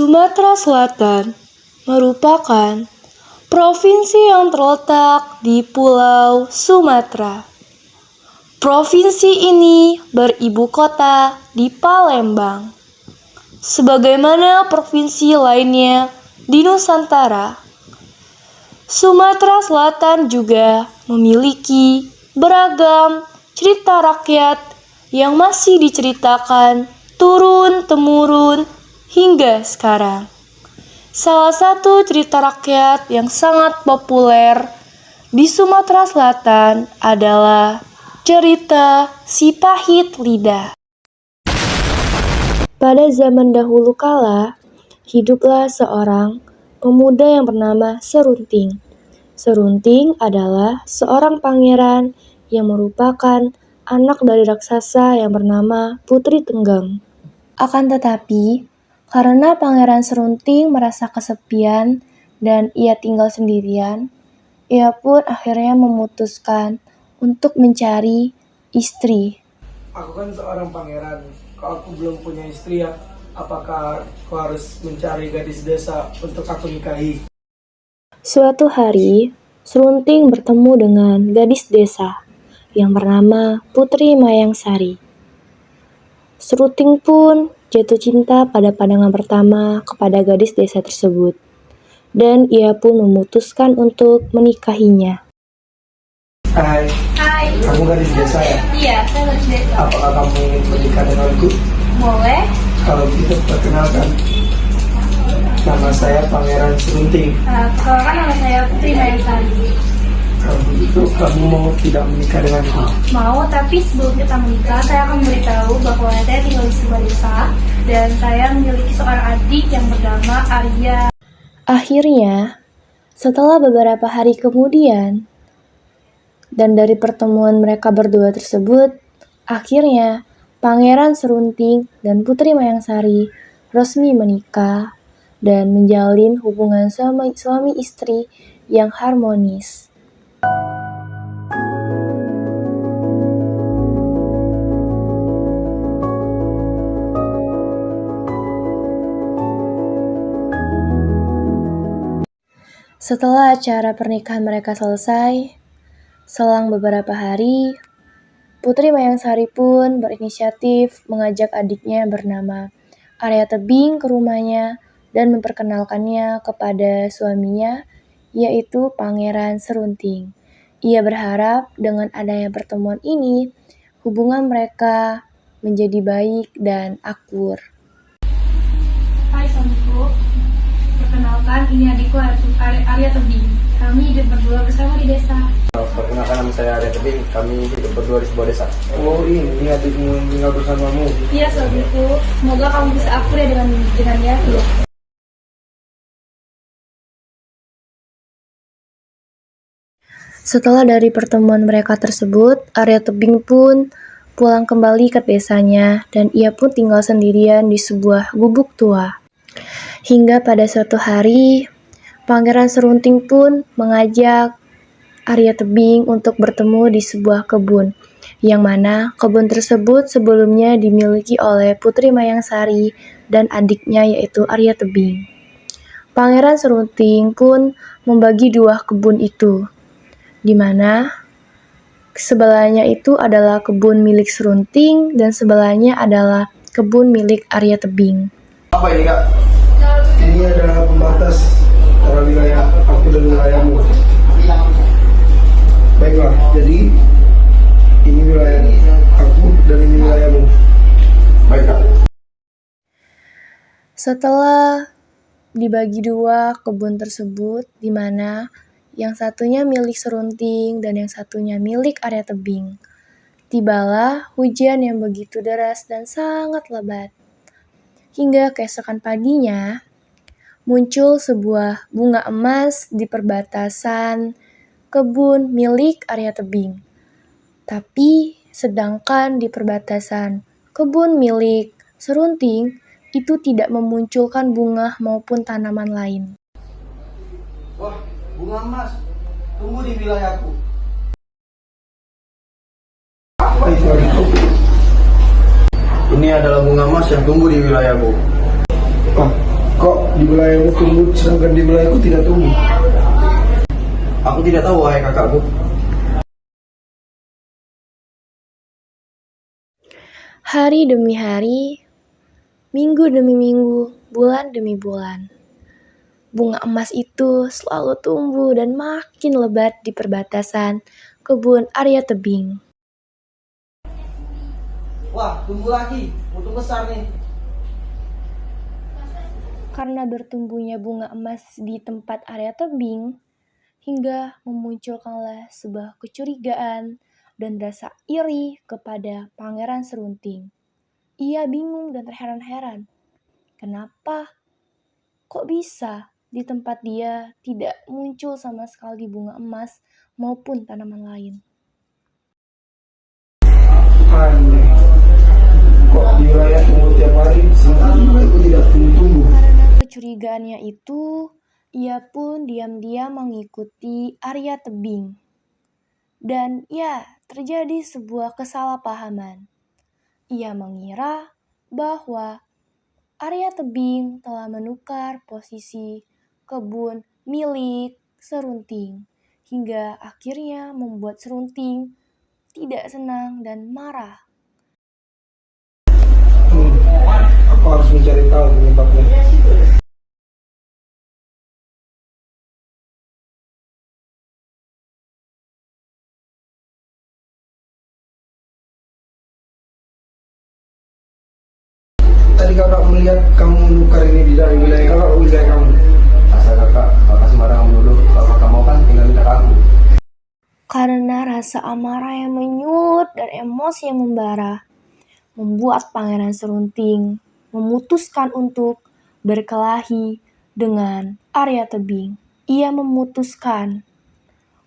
Sumatera Selatan merupakan provinsi yang terletak di Pulau Sumatera. Provinsi ini beribu kota di Palembang. Sebagaimana provinsi lainnya di Nusantara, Sumatera Selatan juga memiliki beragam cerita rakyat yang masih diceritakan turun-temurun hingga sekarang. Salah satu cerita rakyat yang sangat populer di Sumatera Selatan adalah cerita Si Pahit Lidah. Pada zaman dahulu kala, hiduplah seorang pemuda yang bernama Serunting. Serunting adalah seorang pangeran yang merupakan anak dari raksasa yang bernama Putri Tenggang. Akan tetapi, karena Pangeran Serunting merasa kesepian dan ia tinggal sendirian, ia pun akhirnya memutuskan untuk mencari istri. Aku kan seorang pangeran. Kalau aku belum punya istri ya, apakah aku harus mencari gadis desa untuk aku nikahi? Suatu hari, Serunting bertemu dengan gadis desa yang bernama Putri Mayangsari. Serunting pun jatuh cinta pada pandangan pertama kepada gadis desa tersebut, dan ia pun memutuskan untuk menikahinya. Hai, Hai. kamu gadis desa ya? Iya, saya gadis desa. Apakah kamu ingin menikah denganku? Boleh? Kalau gitu perkenalkan, nama saya Pangeran Serunting. Perkenalkan nama saya Putri Mayangsari. Kalau begitu, kamu mau tidak menikah denganku? Mau, tapi sebelum kita menikah, saya akan memberitahu bahwa saya tinggal di sebuah desa dan saya memiliki seorang adik yang bernama Arya. Akhirnya, setelah beberapa hari kemudian, dan dari pertemuan mereka berdua tersebut, akhirnya Pangeran Serunting dan Putri Mayangsari resmi menikah dan menjalin hubungan suami istri yang harmonis. Setelah acara pernikahan mereka selesai, selang beberapa hari, Putri Mayangsari pun berinisiatif mengajak adiknya bernama Arya Tebing ke rumahnya dan memperkenalkannya kepada suaminya, yaitu Pangeran Serunting. Ia berharap dengan adanya pertemuan ini, hubungan mereka menjadi baik dan akur. Hai suamiku, perkenalkan ini adikku Arya Tebing. Kami hidup berdua bersama di desa. Perkenalkan, nama saya Arya Tebing, kami hidup berdua di sebuah desa. Oh, ini adikmu yang tinggal bersamamu. Iya suamiku, semoga kamu bisa akur ya dengannya. Iya. Setelah dari pertemuan mereka tersebut, Arya Tebing pun pulang kembali ke desanya dan ia pun tinggal sendirian di sebuah gubuk tua. Hingga pada suatu hari, Pangeran Serunting pun mengajak Arya Tebing untuk bertemu di sebuah kebun, yang mana kebun tersebut sebelumnya dimiliki oleh Putri Mayangsari dan adiknya yaitu Arya Tebing. Pangeran Serunting pun membagi dua kebun itu, di mana sebelahnya itu adalah kebun milik Serunting dan sebelahnya adalah kebun milik Arya Tebing. Apa ini, Kak? Ini adalah pembatas antara wilayah aku dan wilayahmu. Baiklah, jadi ini wilayah aku dan ini wilayahmu. Baik, Kak. Setelah dibagi dua kebun tersebut, di mana yang satunya milik Serunting dan yang satunya milik Arya Tebing, tibalah hujan yang begitu deras dan sangat lebat. Hingga keesokan paginya, muncul sebuah bunga emas di perbatasan kebun milik Arya Tebing. Tapi sedangkan di perbatasan kebun milik Serunting itu tidak memunculkan bunga maupun tanaman lain. Wah, bunga emas tumbuh di wilayahku. Apa itu adikku? Ini adalah bunga emas yang tumbuh di wilayahku. Wah, Kok di wilayahmu tumbuh sedangkan di wilayahku tidak tumbuh? Aku tidak tahu, wahai kakakku. Hari demi hari, minggu demi minggu, bulan demi bulan. Bunga emas itu selalu tumbuh dan makin lebat di perbatasan kebun Arya Tebing. Wah, tumbuh lagi. Untuk besar nih. Karena bertumbuhnya bunga emas di tempat Arya Tebing, hingga memunculkanlah sebuah kecurigaan dan rasa iri kepada Pangeran Serunting. Ia bingung dan terheran-heran. Kenapa? Kok bisa di tempat dia tidak muncul sama sekali bunga emas maupun tanaman lain? Aneh. Kok di wilayah tumbuh tiap hari sedangkan di wilayahku tidak tumbuh? Karena kecurigaannya itu, ia pun diam-diam mengikuti Arya Tebing. Dan ya, terjadi sebuah kesalahpahaman. Ia mengira bahwa Arya Tebing telah menukar posisi kebun milik Serunting, hingga akhirnya membuat Serunting tidak senang dan marah. Aku harus mencari tahu penyebabnya. Tadi kakak melihat kamu menukar ini di dalam wilayah kakak atau wilayah kamu? Asal kakak sembarangan menuduh. Kalau kakak mau kan tinggal minta ke aku. Karena rasa amarah yang menyulut dan emosi yang membara, membuat Pangeran Serunting memutuskan untuk berkelahi dengan Arya Tebing. Ia memutuskan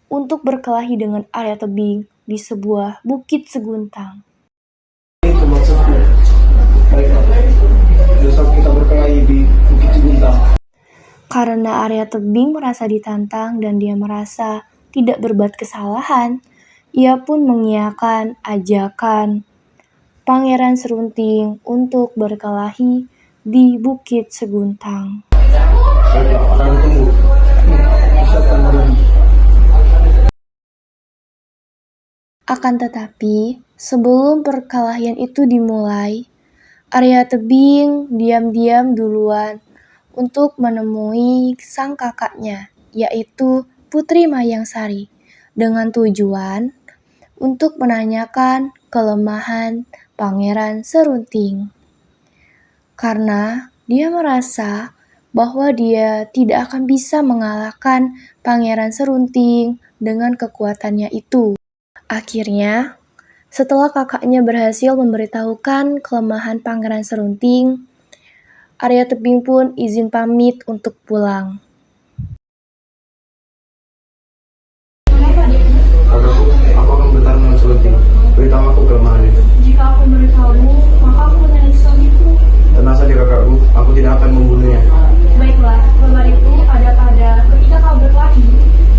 untuk berkelahi dengan Arya Tebing di sebuah bukit seguntang. Itu maksudnya. Baiklah. Besok kita berkelahi di Bukit Seguntang. Karena Arya Tebing merasa ditantang dan dia merasa tidak berbuat kesalahan, ia pun mengiyakan ajakan Pangeran Serunting untuk berkelahi di Bukit Seguntang. Baiklah, akan tunggu. Siapkan mereka. Akan tetapi, sebelum perkelahian itu dimulai, Arya Tebing diam-diam duluan untuk menemui sang kakaknya, yaitu Putri Mayangsari, dengan tujuan untuk menanyakan kelemahan Pangeran Serunting. Karena dia merasa bahwa dia tidak akan bisa mengalahkan Pangeran Serunting dengan kekuatannya itu. Akhirnya, setelah kakaknya berhasil memberitahukan kelemahan Pangeran Serunting, Arya Tebing pun izin pamit untuk pulang. Kakakku, aku akan bertarung dengan Serunting. Beritahu aku kelemahannya. Jika aku memberitahu, maka aku menyalahkan suamiku. Tenang saja kakakku, aku tidak akan membunuhnya. Baiklah, kelemahan itu ada pada ketika kau berkelahi,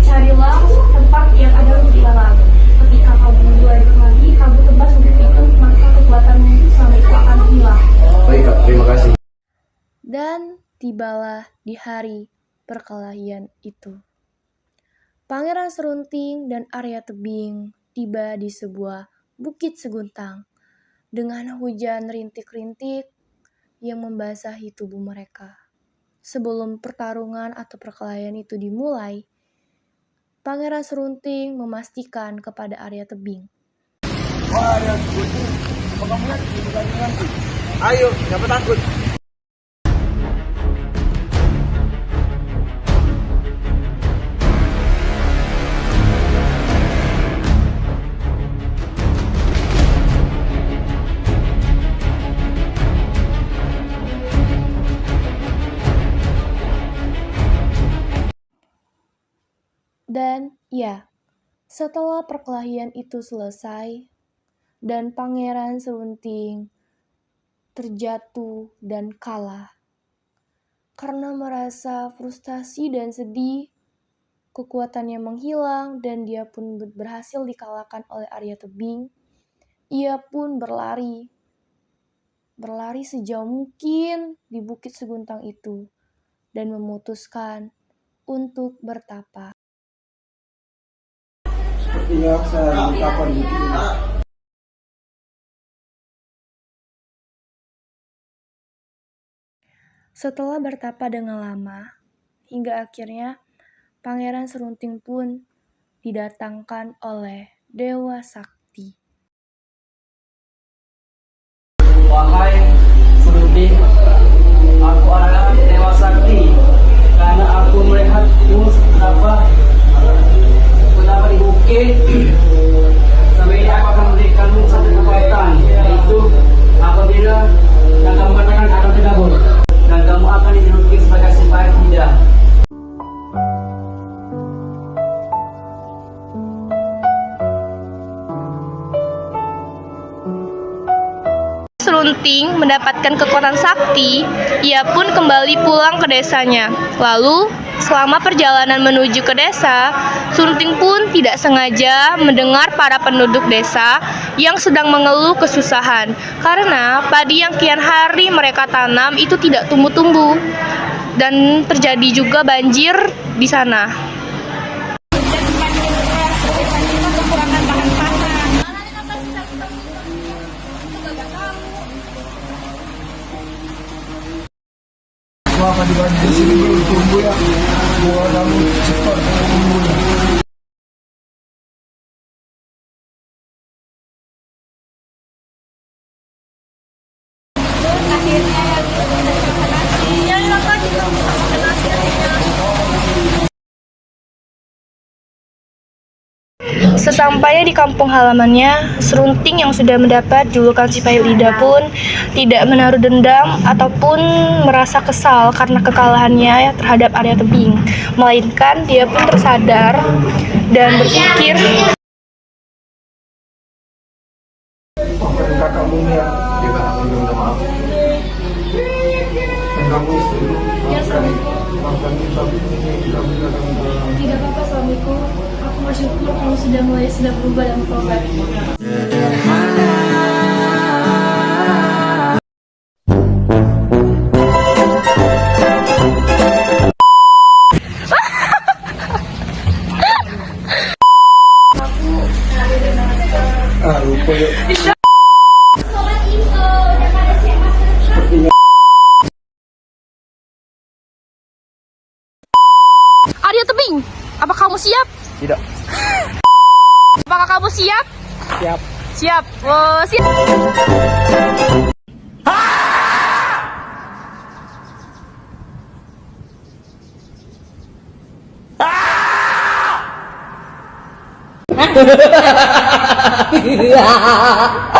carilah tempat yang ada untuk dalam. Ketika kau mulai berkelahi, kamu tebas untuk itu, maka kekuatanmu selama itu akan hilang. Baik kak, terima kasih. Dan tibalah di hari perkelahian itu. Pangeran Serunting dan Arya Tebing tiba di sebuah bukit seguntang dengan hujan rintik-rintik yang membasahi tubuh mereka. Sebelum pertarungan atau perkelahian itu dimulai, Pangeran Serunting memastikan kepada Arya Tebing. Wah, Arya Serunting, apa kamu lihat di pertandinganku? Ayo, jangan takut. Dan ya, setelah perkelahian itu selesai dan Pangeran Serunting terjatuh dan kalah. Karena merasa frustasi dan sedih, kekuatannya menghilang dan dia pun berhasil dikalahkan oleh Arya Tebing. Ia pun berlari sejauh mungkin di Bukit Seguntang itu dan memutuskan untuk bertapa. Sepertinya saya kapan di sini. Setelah bertapa dengan lama, hingga akhirnya Pangeran Serunting pun didatangkan oleh Dewa Sakti. Wahai Serunting, aku adalah Dewa Sakti. Karena aku melihatmu betapa di bukit, sampai ini aku akan memberikanmu satu kekuatan, yaitu apabila yang kamu katakan akan terkabul dan kamu akan dijuluki sebagai si Parit Hida. Serunting mendapatkan kekuatan sakti, ia pun kembali pulang ke desanya. Lalu, selama perjalanan menuju ke desa, Serunting pun tidak sengaja mendengar para penduduk desa yang sedang mengeluh kesusahan karena padi yang kian hari mereka tanam itu tidak tumbuh-tumbuh dan terjadi juga banjir di sana. Wah, di sini belum tumbuh ya. Buah kamu cepat tumbuh ya. Sesampainya di kampung halamannya, Serunting yang sudah mendapat julukan si Parit Hida pun tidak menaruh dendam ataupun merasa kesal karena kekalahannya terhadap Arya Tebing, melainkan dia pun tersadar dan berpikir, Kakakmu ya, dia kakakmu minta maaf. Dan kamu istri, maafkan kita tidak bisa kami tolong. Tidak apa-apa suamiku, aku bersyukur kamu sudah berubah dan bertobat. Lupa yuk. Arya Tebing, apa kamu siap? Tidak. Apakah kamu siap? Siap. Siap. Oh, siap. Hahaha.